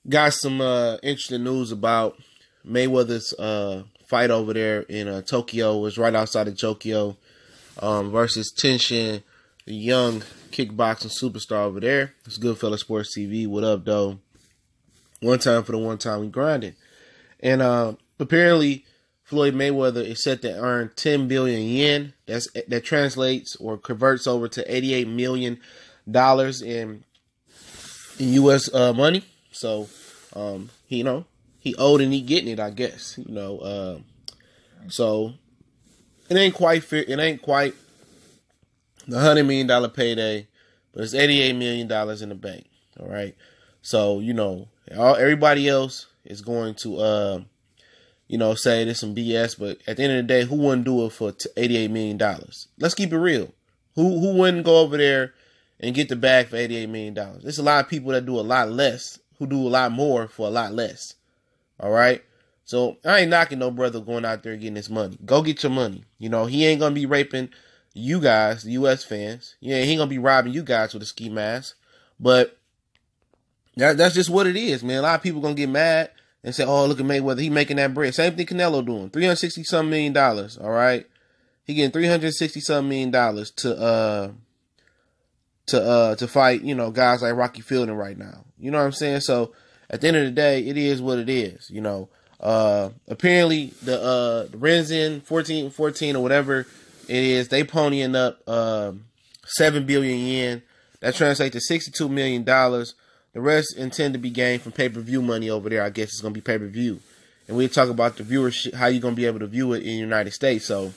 Got some interesting news about Mayweather's fight over there in Tokyo. It's right outside of Tokyo versus Tenshin, the young kickboxing superstar over there. It's Goodfella Sports TV. What up, though? One time for the one time we grinding. And apparently, Floyd Mayweather is set to earn 10 billion yen. That translates or converts over to $88 million in U.S. Money. So, he owed and he getting it, I guess. So it ain't quite fair. It ain't quite the $100 million payday, but it's $88 million in the bank. All right. So everybody else is going to say there's some BS, but at the end of the day, who wouldn't do it for $88 million? Let's keep it real. Who wouldn't go over there and get the bag for $88 million? There's a lot of people that do a lot less, who do a lot more for a lot less. All right. So I ain't knocking no brother going out there getting his money. Go get your money. He ain't gonna be raping you guys, the U.S. fans. Yeah, he ain't gonna be robbing you guys with a ski mask. But that's just what it is, man. A lot of people gonna get mad and say, "Oh, look at Mayweather. He making that bread." Same thing Canelo doing. $360-some million. All right, he getting $360-some million to fight, guys like Rocky Fielding right now. You know what I'm saying? So at the end of the day, it is what it is. Apparently the Renzin 14 or whatever it is, they ponying up 7 billion yen. That translates to $62 million. The rest intend to be gained from pay-per-view money over there. I guess it's gonna be pay-per-view. And we talk about the viewership, how you gonna be able to view it in the United States. So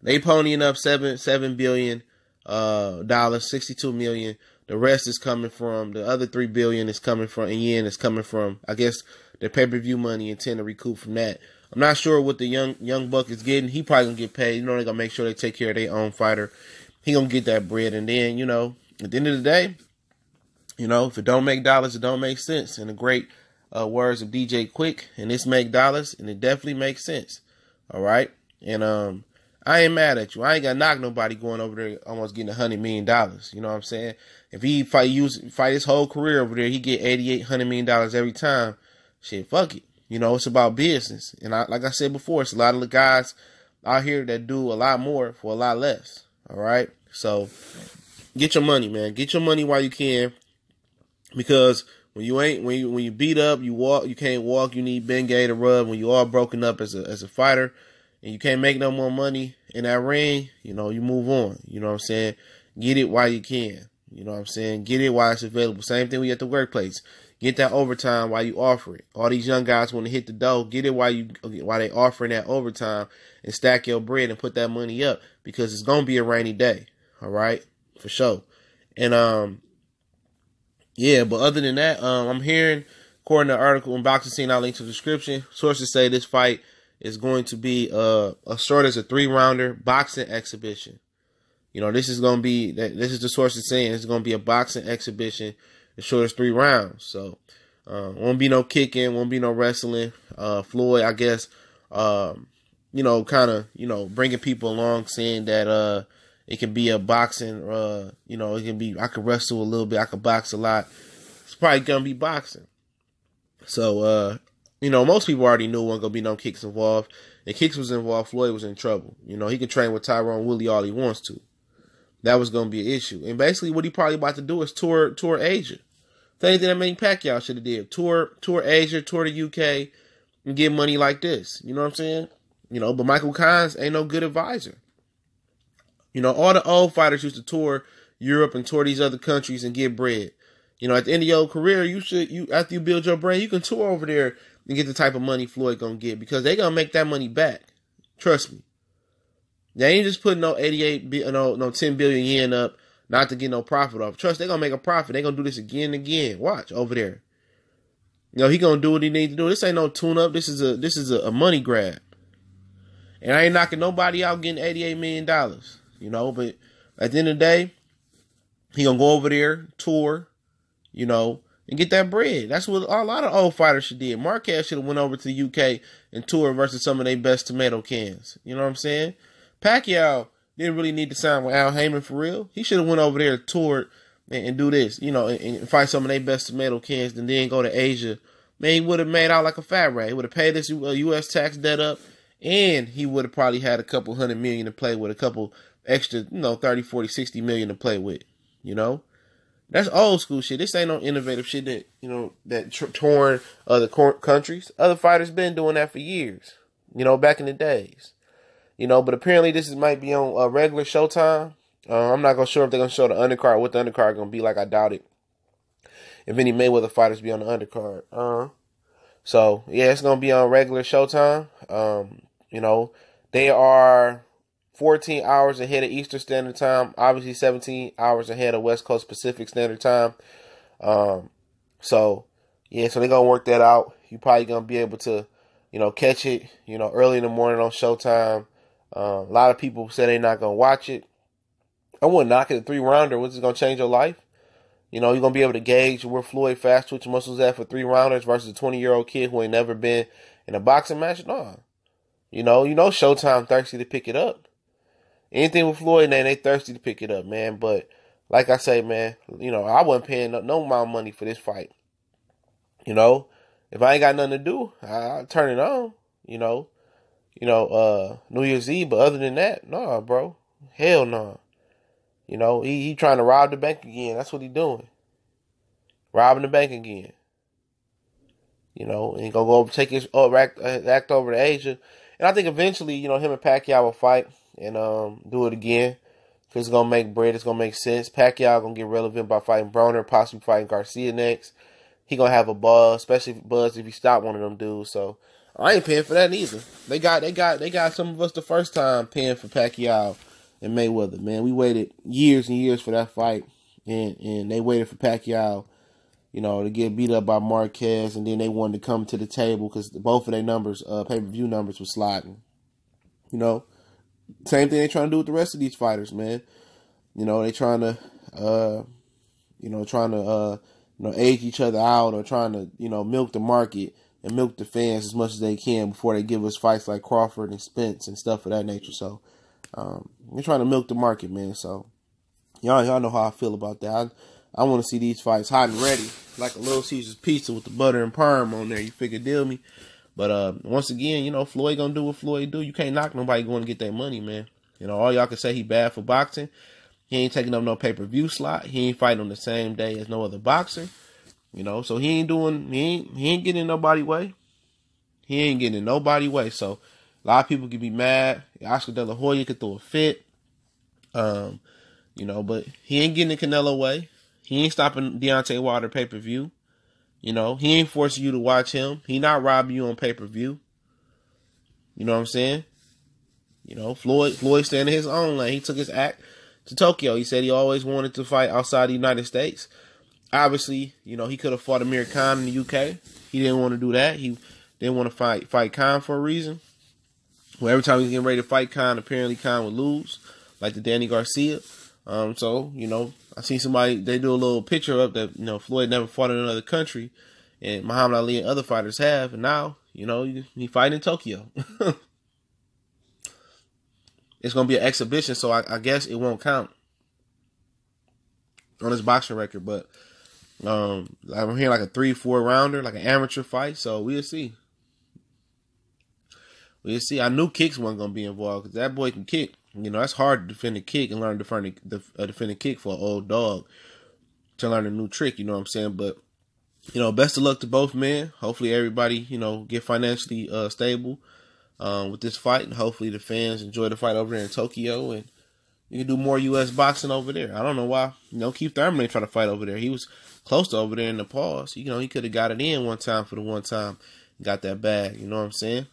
they ponying up seven billion dollars, 62 million. The rest is coming from the other 3 billion is coming from in yen. Is coming from, I guess, the pay-per-view money, and tend to recoup from that. I'm not sure what the young buck is getting. He probably gonna get paid. They're gonna make sure they take care of their own fighter. He gonna get that bread, and then at the end of the day, if it don't make dollars, it don't make sense. In the great words of DJ Quick, and this make dollars, and it definitely makes sense. All right, and I ain't mad at you. I ain't gonna knock nobody going over there almost getting $100 million. You know what I'm saying? If he fight his whole career over there, he get $100 million every time. Shit, fuck it. It's about business. And like I said before, it's a lot of the guys out here that do a lot more for a lot less. All right? So get your money, man. Get your money while you can. Because when you beat up, you can't walk, you need Bengay to rub. When you all broken up as a fighter and you can't make no more money in that ring, you move on. You know what I'm saying? Get it while you can. You know what I'm saying? Get it while it's available. Same thing we at the workplace. Get that overtime while you offer it. All these young guys want to hit the dough. Get it while they offering that overtime, and stack your bread and put that money up, because it's gonna be a rainy day. All right, for sure. And yeah. But other than that, I'm hearing, according to the article in Boxing Scene, I'll link to the description. Sources say this fight is going to be as short as a 3-rounder boxing exhibition. This is going to be, this is the sources saying it's going to be a boxing exhibition as short as 3 rounds. So, won't be no kicking, won't be no wrestling. Floyd, I guess, bringing people along, saying that, it can be a boxing, it can be, I could wrestle a little bit, I could box a lot. It's probably going to be boxing. So, most people already knew wasn't going to be no kicks involved. If kicks was involved, Floyd was in trouble. He can train with Tyrone Woodley all he wants to. That was going to be an issue. And basically what he probably about to do is tour Asia. Same thing that Manny Pacquiao should have did. Tour Asia, tour the UK, and get money like this. You know what I'm saying? But Michael Collins ain't no good advisor. All the old fighters used to tour Europe and tour these other countries and get bread. At the end of your career, after you build your brand, you can tour over there and get the type of money Floyd gonna get, because they gonna make that money back. Trust me. They ain't just putting no 10 billion yen up not to get no profit off. Trust, they gonna make a profit. They gonna do this again and again. Watch over there. He gonna do what he needs to do. This ain't no tune up. This is a money grab. And I ain't knocking nobody out getting $88 million. But at the end of the day, he gonna go over there, tour, and get that bread. That's what a lot of old fighters should did. Marquez should have went over to the UK and toured versus some of their best tomato cans. You know what I'm saying? Pacquiao didn't really need to sign with Al Heyman for real. He should have went over there and toured and do this, and fight some of their best tomato cans, and then go to Asia, man, he would have made out like a fat rat. He would have paid this U.S. tax debt up, and he would have probably had a couple $100 million to play with, a couple extra, 30, 40, 60 million to play with, That's old school shit. This ain't no innovative shit that, that torn other countries. Other fighters been doing that for years, back in the days. But apparently this might be on regular Showtime. I'm not sure if they're going to show the undercard, what the undercard going to be like. I doubt it. If any Mayweather fighters be on the undercard. So, yeah, it's going to be on regular Showtime. They are 14 hours ahead of Eastern Standard Time. Obviously, 17 hours ahead of West Coast Pacific Standard Time. So they're going to work that out. You're probably going to be able to, catch it, early in the morning on Showtime. A lot of people say they're not going to watch it. I wouldn't knock it a 3-rounder. What's going to change your life? You're going to be able to gauge where Floyd fast twitch muscles at for 3-rounders versus a 20-year-old kid who ain't never been in a boxing match? No. Showtime thirsty to pick it up. Anything with Floyd, man, they thirsty to pick it up, man. But like I say, man, I wasn't paying no amount of money for this fight. If I ain't got nothing to do, I'll turn it on, New Year's Eve. But other than that, nah, bro. Hell no. He trying to rob the bank again. That's what he doing. Robbing the bank again. And he gonna go take his act over to Asia. And I think eventually, him and Pacquiao will fight and do it again. Because it's gonna make bread, it's gonna make sense. Pacquiao gonna get relevant by fighting Broner, possibly fighting Garcia next. He gonna have a buzz, especially if he stop one of them dudes. So I ain't paying for that either. They got some of us the first time paying for Pacquiao and Mayweather, man. We waited years and years for that fight, and they waited for Pacquiao, to get beat up by Marquez, and then they wanted to come to the table because both of their numbers, pay-per-view numbers, were sliding. Same thing they trying to do with the rest of these fighters, man. They trying to, age each other out, or trying to, milk the market and milk the fans as much as they can before they give us fights like Crawford and Spence and stuff of that nature. So, they're trying to milk the market, man. So, y'all know how I feel about that. I want to see these fights hot and ready, like a Little Caesar's pizza with the butter and parm on there. You figure, deal me. But once again, Floyd gonna do what Floyd do. You can't knock nobody going to get their money, man. All y'all can say he bad for boxing. He ain't taking up no pay-per-view slot. He ain't fighting on the same day as no other boxer. So he ain't getting in nobody's way. He ain't getting in nobody's way. So a lot of people could be mad. Oscar De La Hoya could throw a fit. But he ain't getting in Canelo way. He ain't stopping Deontay Wilder pay-per-view. He ain't forcing you to watch him. He not robbing you on pay-per-view. You know what I'm saying? Floyd staying in his own lane. He took his act to Tokyo. He said he always wanted to fight outside the United States. Obviously, he could have fought Amir Khan in the UK. He didn't want to do that. He didn't want to fight Khan for a reason. Well, every time he was getting ready to fight Khan, apparently Khan would lose, like the Danny Garcia. I seen somebody, they do a little picture up that, Floyd never fought in another country, and Muhammad Ali and other fighters have, and now, he fighting in Tokyo. It's going to be an exhibition, so I guess it won't count on his boxing record, but I'm hearing like a 3-4 rounder, like an amateur fight, so we'll see. We'll see. I knew kicks weren't going to be involved, because that boy can kick. That's hard to defend a kick and learn to defend a kick for an old dog to learn a new trick, you know what I'm saying? But, best of luck to both men. Hopefully everybody, get financially stable with this fight, and hopefully the fans enjoy the fight over there in Tokyo, and you can do more U.S. boxing over there. I don't know why, Keith Thurman ain't trying to fight over there. He was close to over there in the pause. He could have got it in one time for the one time, got that bag, you know what I'm saying?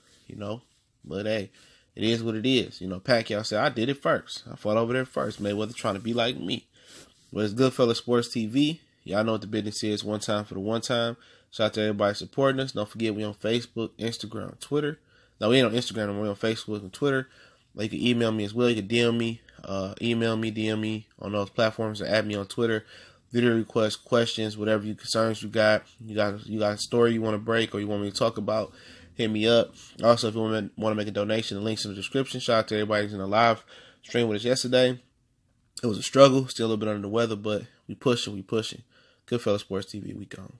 But hey, it is what it is. Pacquiao said, I did it first. I fought over there first. Mayweather trying to be like me. But it's Goodfellas Sports TV. Y'all know what the business is. One time for the one time. Shout out to everybody supporting us. Don't forget, we on Facebook, Instagram, Twitter. No, we ain't on Instagram. We're on Facebook and Twitter. You can email me as well. You can DM me, email me, DM me on those platforms, or add me on Twitter. Video requests, questions, whatever concerns you got. You got a story you want to break or you want me to talk about, hit me up. Also, if you want to make a donation, the link's in the description. Shout out to everybody who's in the live stream with us yesterday. It was a struggle, still a little bit under the weather, but we pushing. Goodfellas Sports TV, we gone.